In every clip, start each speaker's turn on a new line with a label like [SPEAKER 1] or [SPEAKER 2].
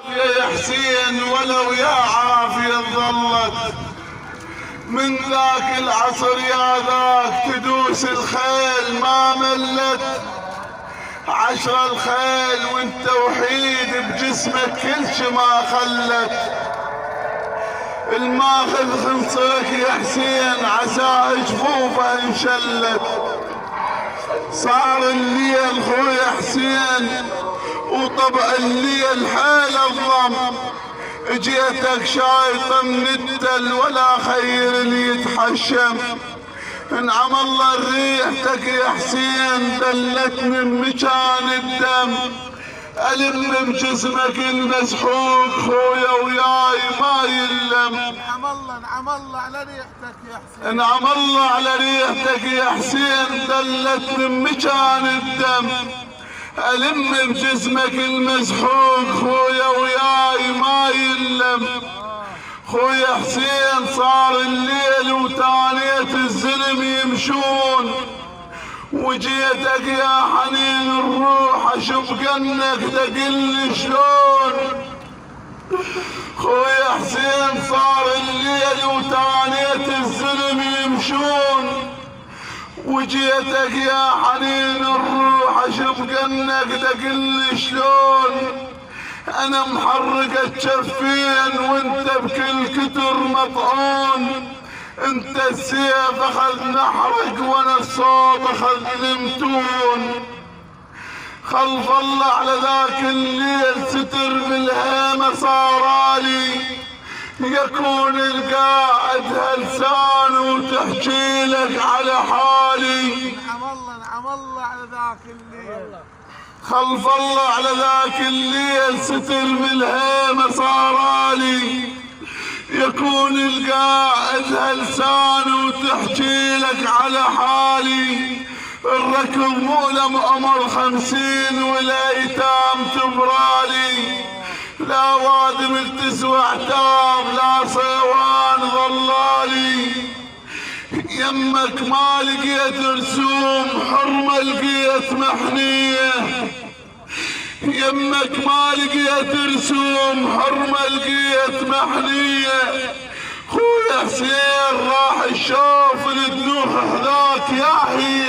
[SPEAKER 1] يا حسين ولو يا عافية ظلت من ذاك العصر يا ذاك تدوس الخيل ما ملت 10 الخيل وانت وحيد بجسمك كل شي ما خلت الماخذ خنصرك يا حسين عساه جفوفه انشلت صار الليل خويا حسين وطبع الليل حيل الضم اجيتك شايطة من التل ولا خير اللي يتحشم انعم الله ريحتك يا حسين دلتني بمكان الدم ألم بجسمك المسحوق خويا وياي ما يلم
[SPEAKER 2] انعم الله على ريحتك يا حسين
[SPEAKER 1] انعم الله على ريحتك يا حسين دلتني بمكان الدم ألم بجسمك المسحوق خويا وياي ما يلم خويا حسين صار الليل وتانية الزلم يمشون وجيتك يا حنين الروح اشوف كأنك تقل شلون خويا حسين صار الليل وتانية الزلم يمشون وجيتك يا حنين الروح اشوف كأنك تقل شلون انا محرق الجفين وانت بكل كتر مطعون انت السيف اخذ نحرك وانا الصوت اخذ المتون خلف الله على ذاك الليل ستر بالهيمة صارالي يكون القاعد هلسان وتحكي لك على حالي
[SPEAKER 2] انعم الله على ذاك الليل
[SPEAKER 1] خلف الله على ذاك الليل ستر بالهيمة صارالي يكون القاعد هلسان وتحكي لك على حالي الركض مو لمؤمر 50 والايتام تبرالي لا وادم تسوى اعتاب لا صيوان ظلالي يمك ما لقيت رسوم حرمة لقيت محنية يمك ما لقيت رسوم حرمة لقيت محنية خويا حسين راح الشوف الدنوح هذاك يا هي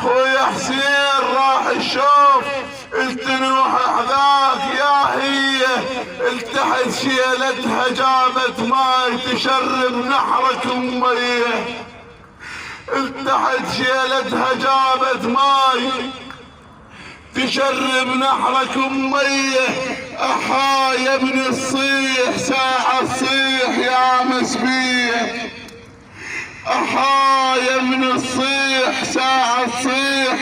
[SPEAKER 1] خويا حسين راح الشوف التنوح هذاك يا هي التحت شيلتها جابت ماي تشرب نحرك اميه التحت شيلتها جابت ماي تشرب نحرك اميه احا يا ابن الصيح ساعة الصيح يا مسبيه احا يا ابن الصيح ساعة الصيح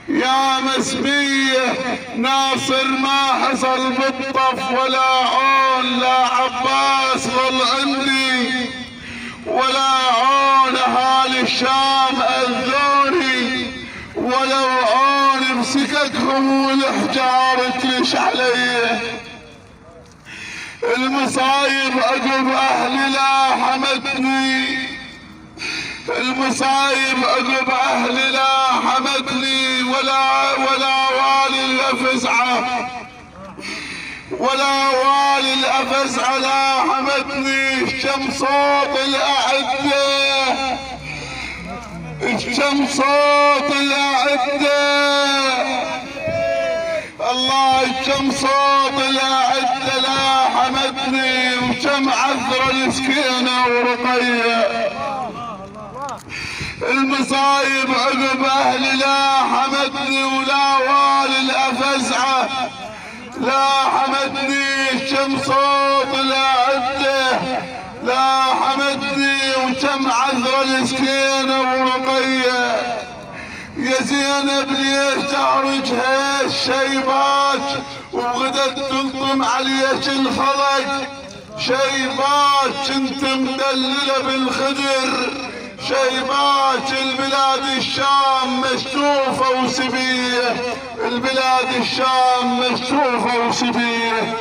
[SPEAKER 1] يا مسبيه ناصر ما حصل بالطف ولا عون لا عباس ظل عندي ولا عون اهالي الشام اذوني ولو عون مسكتهم والحجار تلش علي المصايب عقب اهلي لا حمتني المصايب عقب اهلي لا حمتني ولا والي الافزعه ولا والي الافزعه لا حمتني الشمس صوت الاعده الشمس صوت الاعده الله الشمس صوت الاعده لا حمتني وكم عذر السكينه ورقيه المصايب عقب اهلي لا حمتني ولا والي الافزعه لا حمتني الشمس صوت الاعده لا حمتني وكم عذر السكينه ورقيه يا زينب ليش تعرج هالشيبات وغدت تلطم عليك الخلق شيبات كنت مدلله بالخدر شيبات البلاد الشام مشتوفه وسبيه البلاد الشام مشتوفه وسبيه